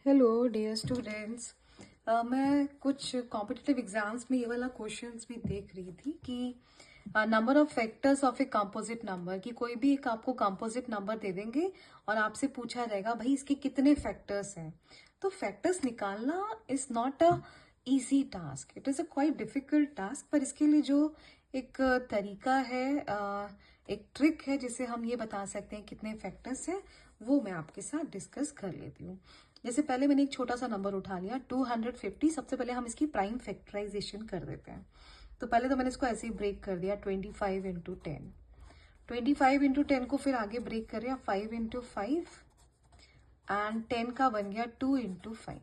Hello dear students. मैं कुछ competitive exams में ये वाला क्वेश्चंस भी देख रही थी कि number of factors of a composite number, कि कोई भी एक आपको कंपोजिट नंबर दे देंगे और आपसे पूछा जाएगा भाई इसके कितने फैक्टर्स हैं। तो फैक्टर्स निकालना is not a easy task, it is a quite difficult task. पर इसके लिए जो एक तरीका है, एक ट्रिक है जिसे हम ये बता सकते हैं कितने फैक्टर्स हैं, वो मैं आपके साथ डिस्कस कर लेती हूँ। जैसे पहले मैंने एक छोटा सा नंबर उठा लिया 250। सबसे पहले हम इसकी प्राइम फैक्टराइजेशन कर देते हैं। तो पहले तो मैंने इसको ऐसे ही ब्रेक कर दिया 25 इंटू 10। 25 इंटू 10 को फिर आगे ब्रेक कर दिया 5 इंटू 5 एंड 10 का बन गया 2 इंटू 5।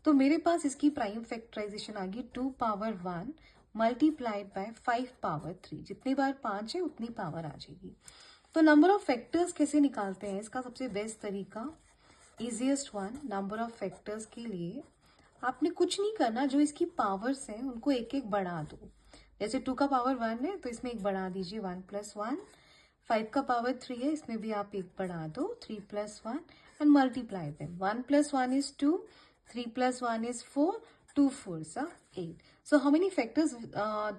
तो मेरे पास इसकी प्राइम फैक्टराइजेशन आ गई 2 पावर 1 मल्टीप्लाइड बाय 5 पावर 3। जितनी बार 5 है उतनी पावर आ जाएगी। तो नंबर ऑफ फैक्टर्स कैसे निकालते हैं, इसका सबसे बेस्ट तरीका, easiest one, number of factors के लिए आपने कुछ नहीं करना, जो इसकी पावर्स हैं उनको एक एक बढ़ा दो। जैसे 2 का पावर 1 है तो इसमें एक बढ़ा दीजिए 1 + 1। 5 का पावर 3 है, इसमें भी आप एक बढ़ा दो 3 + 1 and multiply them. 1 + 1 is 2, 3 + 1 is 4, 2 4s are 8. So how many factors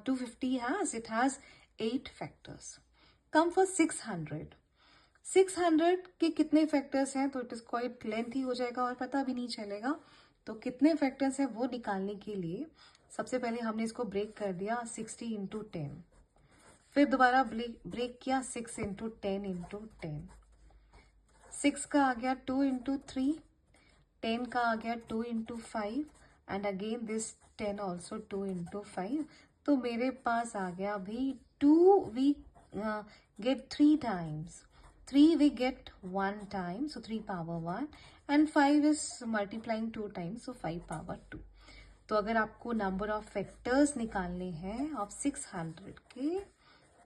250 has? It has 8 factors. Come for 600. 600 के कितने फैक्टर्स हैं? तो इट इज क्वाइट लेंथी हो जाएगा और पता भी नहीं चलेगा। तो कितने फैक्टर्स हैं वो निकालने के लिए सबसे पहले हमने इसको ब्रेक कर दिया 60 इंटू 10, फिर दोबारा ब्रेक किया 6 इंटू 10 इंटू 10। 6 का आ गया 2 इंटू 3, 10 का आ गया 2 into 5 and again this 10 also 2 into 5। तो मेरे पास आ गया भाई 2 we get 3 times. 3 we get 1 time, so 3 power 1, and 5 is multiplying 2 times, so 5 power 2. तो अगर आपको नंबर ऑफ फैक्टर्स निकालने हैं ऑफ 600 के,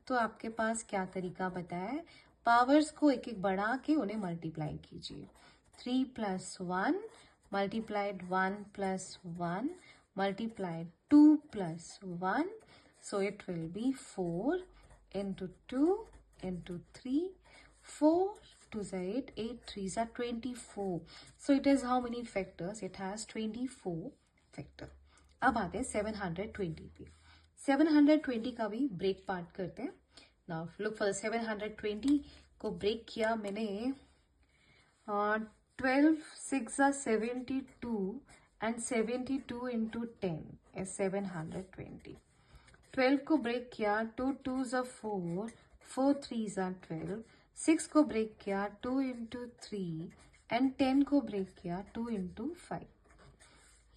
तो आपके पास क्या तरीका बताया, पावर्स को एक एक बढ़ा के उन्हें मल्टीप्लाई कीजिए। 3 + 1 multiplied 1 + 1 multiplied 2 + 1, so it will be 4 into 2 into 3, 4 2s are 8, 8 3s are 24. So it has how many factors? It has 24 factor. अब आते हैं 720 पे। 720 का भी ब्रेक पार्ट करते हैं। Now look for the 720 को ब्रेक किया मैंने 12 6 are 72 and 72 into 10 is 720. 12 को ब्रेक किया 2 2s are 4, 4 3s are 12, 6 को ब्रेक किया 2 इंटू 3 एंड 10 को ब्रेक किया 2 इंटू 5।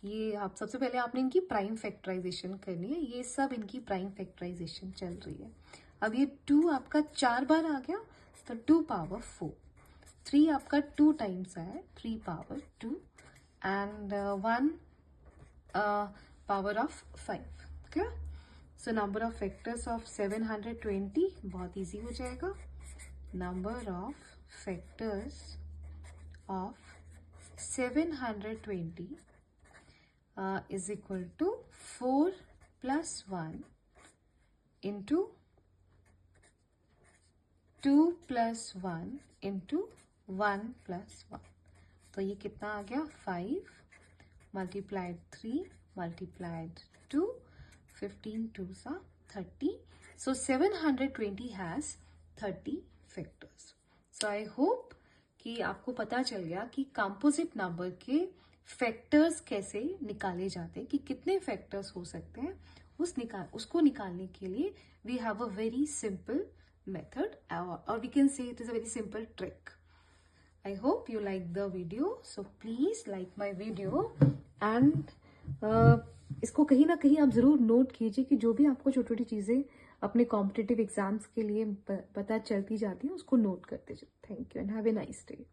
ये आप सबसे पहले आपने इनकी प्राइम फैक्टराइजेशन करनी है। ये सब इनकी प्राइम फैक्टराइजेशन चल रही है। अब ये 2 आपका 4 बार आ गया तो 2 पावर 4, 3 आपका 2 टाइम्स आया 3 power 2 and 1 power of 5। Clear? So number of factors of 720 बहुत इजी हो जाएगा। Number of factors of 720 is equal to 4 + 1 into 2 + 1 into 1 + 1। तो ये कितना आ गया 5 multiplied 3 multiplied 2, 15 2s are 30. So 720 has 30 factors. So I hope कि आपको पता चल गया कि कंपोजिट नंबर के फैक्टर्स कैसे निकाले जाते हैं, कि कितने फैक्टर्स हो सकते हैं। उसको निकालने के लिए we have a very simple method or we can say it is a very simple trick. I hope you like the video, so please like my video and इसको कहीं ना कहीं आप ज़रूर नोट कीजिए कि जो भी आपको छोटी छोटी चीज़ें अपने कॉम्पिटिटिव एग्जाम्स के लिए पता चलती जाती हैं उसको नोट करते जाए। Thank you and have a nice day.